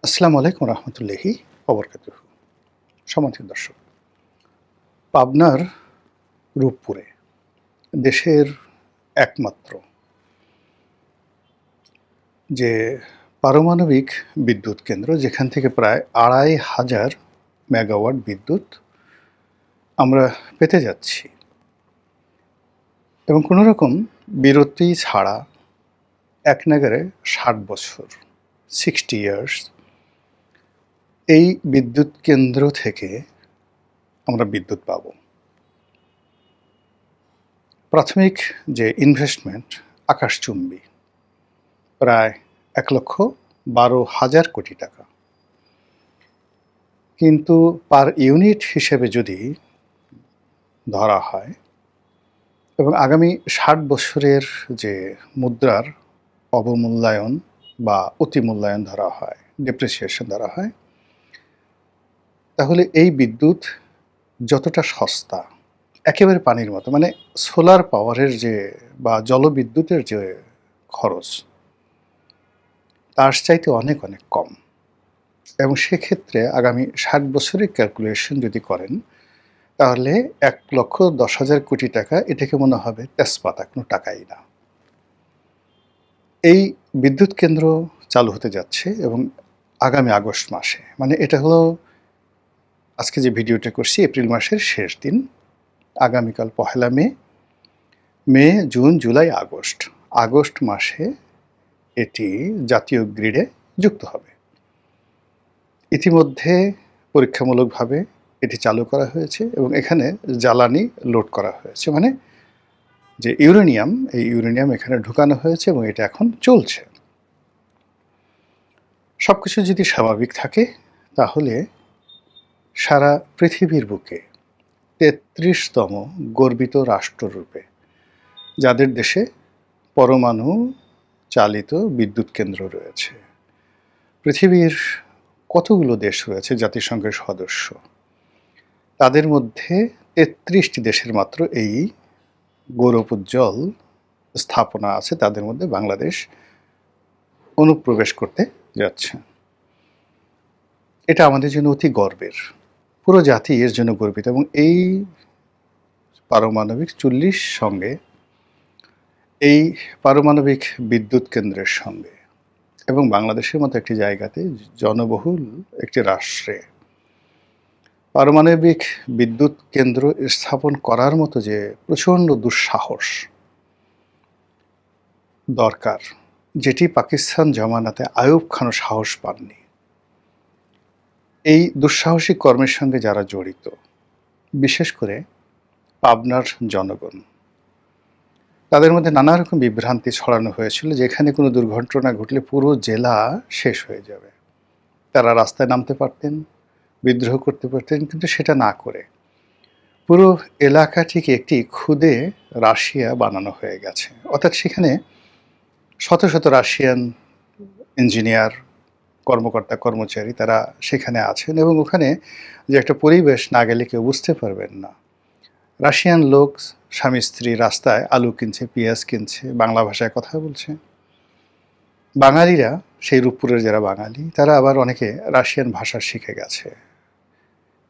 আসসালামু আলাইকুম রহমতুল্লাহি ওবরকাতুহু। সম্মানিত দর্শক, পাবনার রূপপুরে দেশের একমাত্র যে পারমাণবিক বিদ্যুৎ কেন্দ্র, যেখান থেকে প্রায় ২,৫০০ মেগাওয়াট বিদ্যুৎ আমরা পেতে যাচ্ছি এবং কোনো রকম বিরতি ছাড়া একনাগাড়ে ৬০ বছর ৬০ ইয়ার্স এই বিদ্যুৎ কেন্দ্র থেকে আমরা বিদ্যুৎ পাব। প্রাথমিক যে ইনভেস্টমেন্ট আকাশচুম্বী, প্রায় ১,১২,০০০ কোটি টাকা। কিন্তু পার ইউনিট হিসেবে যদি ধরা হয় এবং আগামী ৬০ বছরের যে মুদ্রার অবমূল্যায়ন বা অতিমূল্যায়ন ধরা হয়, ডেপ্রিসিয়েশন ধরা হয়, তাহলে এই বিদ্যুৎ যতটা সস্তা, একেবারে পানির মতো, মানে সোলার পাওয়ারের যে বা জলবিদ্যুতের যে খরচ, তার চাইতে অনেক অনেক কম। এবং সেক্ষেত্রে আগামী ৬০ বছরের ক্যালকুলেশন যদি করেন, তাহলে ১,১০,০০০ কোটি টাকা, এটাকে মনে হবে তেজপাতা, কোনো টাকাই না। এই বিদ্যুৎ কেন্দ্র চালু হতে যাচ্ছে এবং আগামী আগস্ট মাসে, মানে এটা হলো আজকে যে ভিডিওটা করছি এপ্রিল মাসের শেষ দিন, আগামীকাল পহেলা মে, জুন, জুলাই, আগস্ট মাসে এটি জাতীয় গ্রিডে যুক্ত হবে। ইতিমধ্যে পরীক্ষামূলকভাবে এটি চালু করা হয়েছে এবং এখানে জ্বালানি লোড করা হয়েছে, মানে যে ইউরেনিয়াম, এই ইউরেনিয়াম এখানে ঢুকানো হয়েছে এবং এটা এখন চলছে। সব কিছু যদি স্বাভাবিক থাকে, তাহলে সারা পৃথিবীর বুকে ৩৩তম গর্বিত রাষ্ট্ররূপে, যাদের দেশে পরমাণু চালিত বিদ্যুৎ কেন্দ্র রয়েছে, পৃথিবীর কতগুলো দেশ রয়েছে জাতিসংঘের সদস্য, তাদের মধ্যে ৩৩টি দেশের মাত্র এই গৌরবোজ্জ্বল স্থাপনা আছে, তাদের মধ্যে বাংলাদেশ অনুপ্রবেশ করতে যাচ্ছে। এটা আমাদের জন্য অতি গর্বের, পুরো জাতি এর জন্য গর্বিত। এবং এই পারমাণবিক চুল্লির সঙ্গে, এই পারমাণবিক বিদ্যুৎ কেন্দ্রের সঙ্গে এবং বাংলাদেশের মতো একটি জায়গাতে, জনবহুল একটি রাষ্ট্রে পারমাণবিক বিদ্যুৎ কেন্দ্র স্থাপন করার মতো যে প্রচণ্ড দুঃসাহস দরকার, যেটি পাকিস্তান জমানাতে আইয়ুব খানও সাহস পাননি। এই দুঃসাহসিক কর্মের সঙ্গে যারা জড়িত, বিশেষ করে পাবনার জনগণ, তাদের মধ্যে নানা রকম বিভ্রান্তি ছড়ানো হয়েছিল, যেখানে কোনো দুর্ঘটনা ঘটলে পুরো জেলা শেষ হয়ে যাবে। তারা রাস্তায় নামতে পারতেন, বিদ্রোহ করতে পারতেন, কিন্তু সেটা না করে পুরো এলাকাটিকে একটি ক্ষুদে রাশিয়া বানানো হয়ে গেছে। অর্থাৎ সেখানে শত শত রাশিয়ান ইঞ্জিনিয়ার, কর্মকর্তা, কর্মচারী, তারা সেখানে আছেন এবং ওখানে যে একটা পরিবেশ, না গেলে কেউ বুঝতে পারবেন না। রাশিয়ান লোক স্বামী স্ত্রী রাস্তায় আলু কিনছে, পেঁয়াজ কিনছে, বাংলা ভাষায় কথা বলছে। বাঙালিরা, সেই রূপপুরের যারা বাঙালি, তারা আবার অনেকে রাশিয়ান ভাষা শিখে গেছে।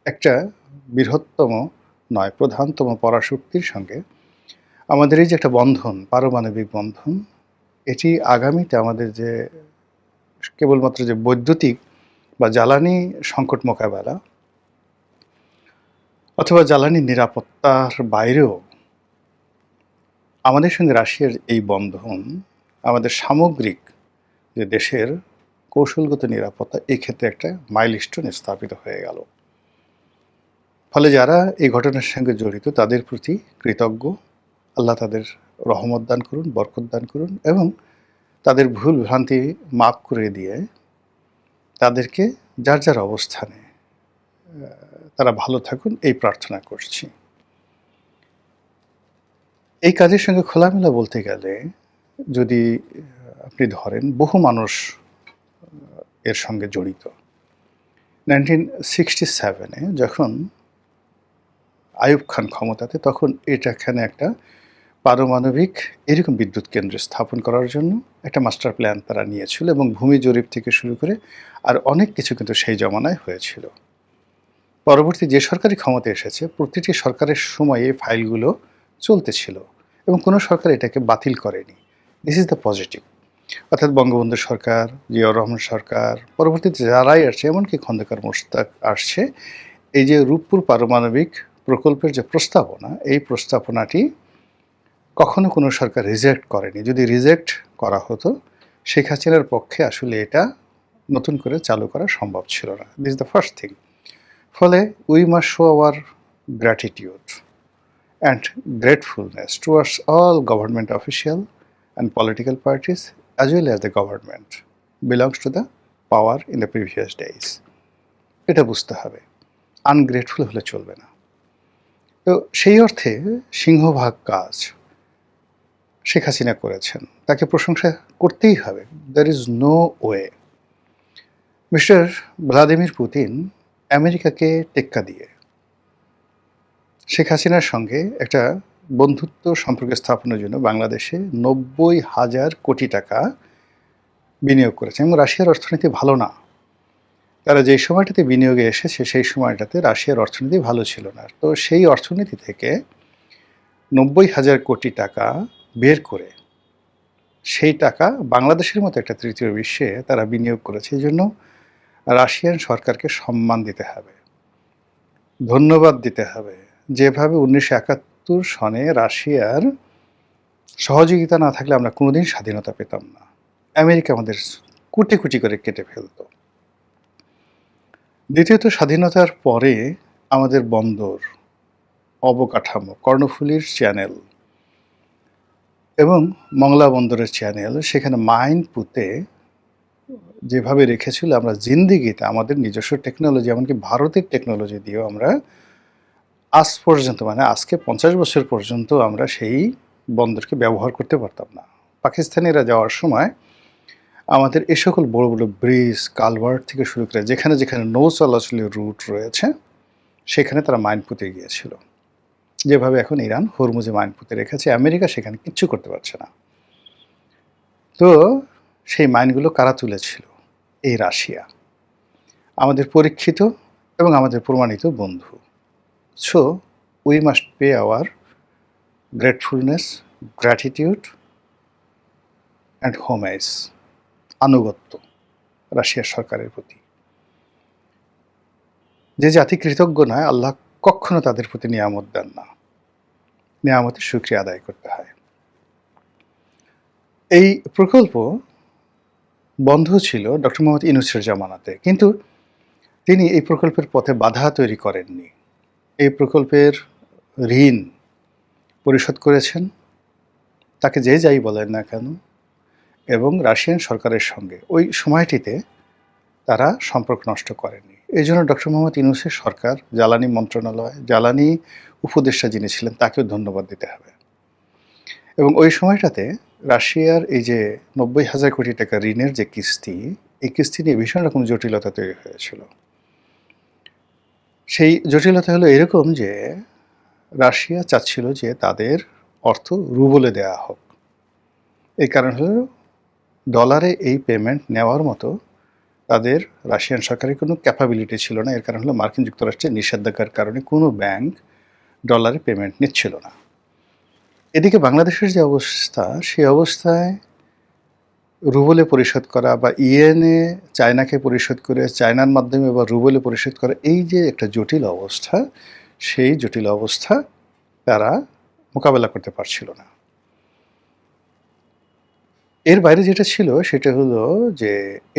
একটা বৃহত্তম নয়, প্রধানতম পরাশক্তির সঙ্গে আমাদের এই যে একটা বন্ধন, পারমাণবিক বন্ধন, এটি আগামীতে আমাদের যে কেবলমাত্র যে বৈদ্যুতিক বা জ্বালানি সংকট মোকাবেলা অথবা জ্বালানি নিরাপত্তার বাইরেও আমাদের সঙ্গে রাশিয়ার এই বন্ধন আমাদের সামগ্রিক যে দেশের কৌশলগত নিরাপত্তা, এই ক্ষেত্রে একটা মাইলস্টোন স্থাপিত হয়ে গেল। ফলে যারা এই ঘটনার সঙ্গে জড়িত, তাদের প্রতি কৃতজ্ঞ। আল্লাহ তাদের রহমত দান করুন, বরকত দান করুন এবং তাদের ভুল ভ্রান্তি মাফ করে দিয়ে তাদেরকে যার যার অবস্থানে তারা ভালো থাকুন, এই প্রার্থনা করছি। এই কাজের সঙ্গে খোলামেলা বলতে গেলে, যদি আপনি ধরেন, বহু মানুষ এর সঙ্গে জড়িত। 1967-এ যখন আইয়ুব খান ক্ষমতাতে, তখন এখানে একটা পারমাণবিক এরকম বিদ্যুৎ কেন্দ্র স্থাপন করার জন্য একটা মাস্টার প্ল্যান তারা নিয়েছিল এবং ভূমি জরিপ থেকে শুরু করে আর অনেক কিছু কিন্তু সেই জমানায় হয়েছিল। পরবর্তী যে সরকারি ক্ষমতা এসেছে প্রতিটি সরকারের সময় এই ফাইলগুলো চলতেছিল এবং কোনো সরকার এটাকে বাতিল করেনি। This is the positive. অর্থাৎ বঙ্গবন্ধু সরকার, জিয়াউর রহমান সরকার, পরবর্তীতে যারাই আসছে, এমনকি খন্দকার মোশতাক আসছে, এই যে রূপপুর পারমাণবিক প্রকল্পের যে প্রস্তাবনা, এই প্রস্তাবনাটি কখনো কোনো সরকার রিজেক্ট করেনি। যদি রিজেক্ট করা হতো, শেখ হাসিনার পক্ষে আসলে এটা নতুন করে চালু করা সম্ভব ছিল না। This is the first thing. ফলে we must show our gratitude and gratefulness towards all government official and political parties as well as the government belongs to the power in the previous days. এটা বুঝতে হবে, ungrateful হলে চলবে না। তো সেই অর্থে সিংহভাগ কাজ শেখ হাসিনা করেছেন, তাকে প্রশংসা করতেই হবে। There is no way. Mister Vladimir Putin আমেরিকাকে টেক্কা দিয়ে শেখ হাসিনার সঙ্গে একটা বন্ধুত্ব সম্পর্ক স্থাপনের জন্য বাংলাদেশে ৯০,০০০ কোটি টাকা বিনিয়োগ করেছে এবং রাশিয়ার অর্থনীতি ভালো না। তারা যেই সময়টাতে বিনিয়োগে এসেছে সেই সময়টাতে রাশিয়ার অর্থনীতি ভালো ছিল না। তো সেই অর্থনীতি থেকে ৯০,০০০ কোটি টাকা বের করে সেই টাকা বাংলাদেশের মতো একটা তৃতীয় বিশ্বে তারা বিনিয়োগ করেছে। এই জন্য রাশিয়ান সরকারকে সম্মান দিতে হবে, ধন্যবাদ দিতে হবে। যেভাবে ১৯৭১ সনে রাশিয়ার সহযোগিতা না থাকলে আমরা কোনোদিন স্বাধীনতা পেতাম না। আমেরিকা আমাদের কুটি কুটি করে কেটে ফেলত। দ্বিতীয়ত, স্বাধীনতার পরে আমাদের বন্দর, অবকাঠামো, কর্ণফুলীর চ্যানেল এবং মংলা বন্দরের চ্যানেল, সেখানে মাইন পুঁতে যেভাবে রেখেছিল, আমরা জিন্দিগিতে আমাদের নিজস্ব টেকনোলজি, এমনকি ভারতের টেকনোলজি দিয়েও আমরা আজ পর্যন্ত, মানে আজকে ৫০ বছর পর্যন্ত আমরা সেই বন্দরকে ব্যবহার করতে পারতাম না। পাকিস্তানিরা যাওয়ার সময় আমাদের এই সকল বড় বড় ব্রিজ, কালভার্ট থেকে শুরু করে যেখানে যেখানে নৌ চলাচলের রুট রয়েছে সেখানে তারা মাইন পুঁতে গিয়েছিল। যেভাবে এখন ইরান হরমুজে মাইন পুঁতে রেখেছে, আমেরিকা সেখানে কিচ্ছু করতে পারছে না। তো সেই মাইনগুলো কারা তুলেছিল? এই রাশিয়া, আমাদের পরীক্ষিত এবং আমাদের প্রমাণিত বন্ধু। So we must pay our gratefulness, gratitude and homage, আনুগত্য রাশিয়ার সরকারের প্রতি। যে জাতি কৃতজ্ঞ নয়, আল্লাহ কখনো তাদের প্রতি নিয়ামত দেন না। নিয়ামতের শুকরিয়া আদায় করতে হয়। এই প্রকল্প বন্ধ ছিল ডক্টর মোহাম্মদ ইউনূসের জামানাতে, কিন্তু তিনি এই প্রকল্পের পথে বাধা তৈরি করেননি। এই প্রকল্পের ঋণ পরিশোধ করেছেন, তাকে যে যাই বলেন না কেন, এবং রাশিয়ান সরকারের সঙ্গে ওই সময়টিতে তারা সম্পর্ক নষ্ট করেনি। এই জন্য ডক্টর মোহাম্মদ ইউনূসের সরকার, জ্বালানি মন্ত্রণালয়, জ্বালানি উপদেষ্টা যিনি ছিলেন, তাকেও ধন্যবাদ দিতে হবে। এবং ওই সময়টাতে রাশিয়ার এই যে ৯০,০০০ কোটি টাকা ঋণের যে কিস্তি, এই কিস্তি নিয়ে ভীষণ রকম জটিলতা তৈরি হয়েছিল। সেই জটিলতা হলো এরকম যে রাশিয়া চাচ্ছিল যে তাদের অর্থ রুবলে দেওয়া হোক। এই কারণ হলো ডলারে এই পেমেন্ট নেওয়ার মতো তাদের রাশিয়ান সরকারের কোনো ক্যাপাবিলিটি ছিল না। এর কারণ হলো মার্কিন যুক্তরাষ্ট্রের নিষেধাজ্ঞার কারণে কোনো ব্যাংক ডলারে পেমেন্ট নিচ্ছিল না। এদিকে বাংলাদেশের যে অবস্থা, সেই অবস্থায় রুবলে পরিশোধ করা বা ইয়েনে চায়নাকে পরিশোধ করে চায়নার মাধ্যমে বা রুবলে পরিশোধ করা, এই যে একটা জটিল অবস্থা, সেই জটিল অবস্থা তারা মোকাবেলা করতে পারছিল না। এর বাইরে যেটা ছিল সেটা হলো যে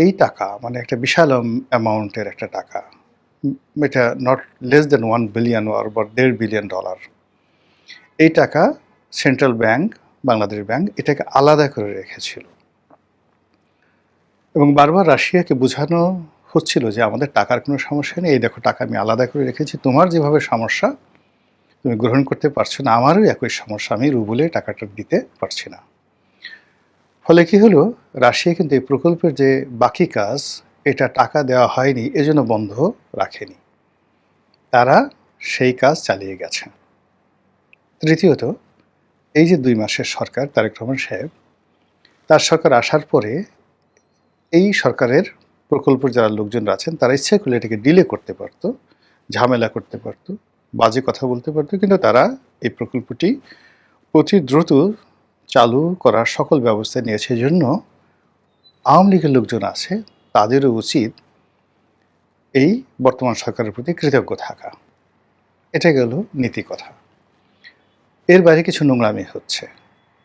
এই টাকা, মানে একটা বিশাল অ্যামাউন্টের একটা টাকা, এটা নট লেস দেন 1 বিলিয়ন বা $1.5 বিলিয়ন। এই টাকা সেন্ট্রাল ব্যাংক, বাংলাদেশ ব্যাংক এটাকে আলাদা করে রেখেছিল এবং বারবার রাশিয়াকে বোঝানো হচ্ছিল যে আমাদের টাকার কোনো সমস্যা নেই, এই দেখো টাকা আমি আলাদা করে রেখেছি, তোমার যেভাবে সমস্যা তুমি গ্রহণ করতে পারছো না, আমারও একই সমস্যা, আমি রুবলে টাকাটা দিতে পারছি না। ফলে কি হলো, রাশিয়া কিন্তু এই প্রকল্পের যে বাকি কাজ, এটা টাকা দেওয়া হয়নি এজন্য বন্ধ রাখেনি, তারা সেই কাজ চালিয়ে গেছে। তৃতীয়ত, এই যে 2 মাসের সরকার তারেক রহমান সাহেব, তার সরকার আসার পরে এই সরকারের প্রকল্পের যারা লোকজনরা আছেন তারা ইচ্ছা করলে এটাকে ডিলে করতে পারত, ঝামেলা করতে পারত, বাজে কথা বলতে পারত, কিন্তু তারা এই প্রকল্পটি অতি দ্রুত চালু করার সকল ব্যবস্থা নিয়েছে। এজন্য আওয়ামী লীগের লোকজন আছে, তাদেরও উচিত এই বর্তমান সরকারের প্রতি কৃতজ্ঞ থাকা। এটা গেল নীতি কথা। এর বাইরে কিছু নোংরামি হচ্ছে।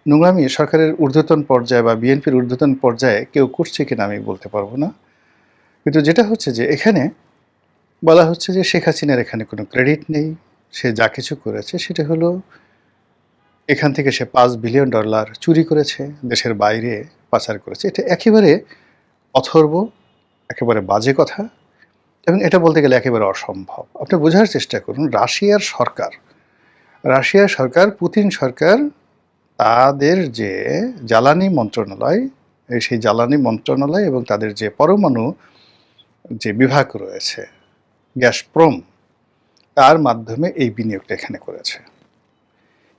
নোংরামি সরকারের ঊর্ধ্বতন পর্যায়ে বা বিএনপির ঊর্ধ্বতন পর্যায়ে কেউ করছে কিনা আমি বলতে পারবো না, কিন্তু যেটা হচ্ছে যে এখানে বলা হচ্ছে যে শেখ হাসিনার এখানে কোনো ক্রেডিট নেই, সে যা কিছু করেছে সেটা হলো এখান থেকে সে $5 বিলিয়ন চুরি করেছে, দেশের বাইরে পাচার করেছে। এটা একেবারে অথর্ব, একেবারে বাজে কথা, এবং এটা বলতে গেলে একেবারে অসম্ভব। আপনি বোঝার চেষ্টা করুন, রাশিয়ার সরকার, পুতিন সরকার, তাদের যে জ্বালানি মন্ত্রণালয়, সেই জ্বালানি মন্ত্রণালয় এবং তাদের যে পরমাণু যে বিভাগ রয়েছে, গ্যাসপ্রম, তার মাধ্যমে এই বিনিয়োগটা এখানে করেছে।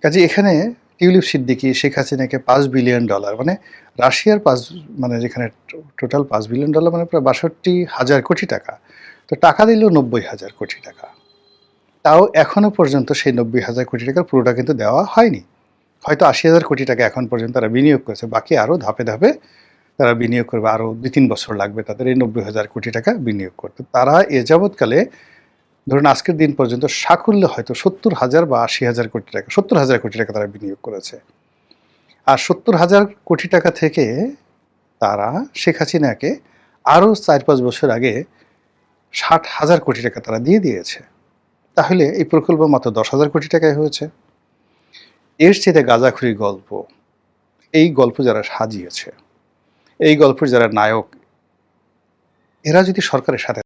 কাজে এখানে টিউলিপ সিদ্দিকী শেখ হাসিনাকে $5 বিলিয়ন, মানে রাশিয়ার মানে যেখানে টোটাল $5 বিলিয়ন মানে প্রায় ৬২,০০০ কোটি টাকা, তো টাকা দিল ৯০,০০০ কোটি টাকা। তাও এখনো পর্যন্ত সেই ৯০,০০০ কোটি টাকার পুরোটা কিন্তু দেওয়া হয়নি। হয়তো ৮০,০০০ কোটি টাকা এখন পর্যন্ত তারা বিনিয়োগ করেছে, বাকি আরও ধাপে ধাপে তারা বিনিয়োগ করবে, আরও ২-৩ বছর লাগবে তাদের এই ৯০,০০০ কোটি টাকা বিনিয়োগ করতে। তারা এ যাবৎকালে ধরুন আজকের দিন পর্যন্ত সাকুল্যে হয়তো ৭০,০০০ বা ৮০,০০০ কোটি টাকা, ৭০,০০০ কোটি টাকা তারা বিনিয়োগ করেছে। আর ৭০,০০০ কোটি টাকা থেকে তারা শেখ হাসিনাকে আরও ৪-৫ বছর আগে ৬০,০০০ কোটি টাকা তারা দিয়ে দিয়েছে। তাহলে এই প্রকল্প মাত্র ১০,০০০ কোটি টাকায় হয়েছে। এর চেয়ে গাঁজাখুরি গল্প, এই গল্প যারা সাজিয়েছে, এই গল্পের যারা নায়ক, এরা যদি সরকারের সাথে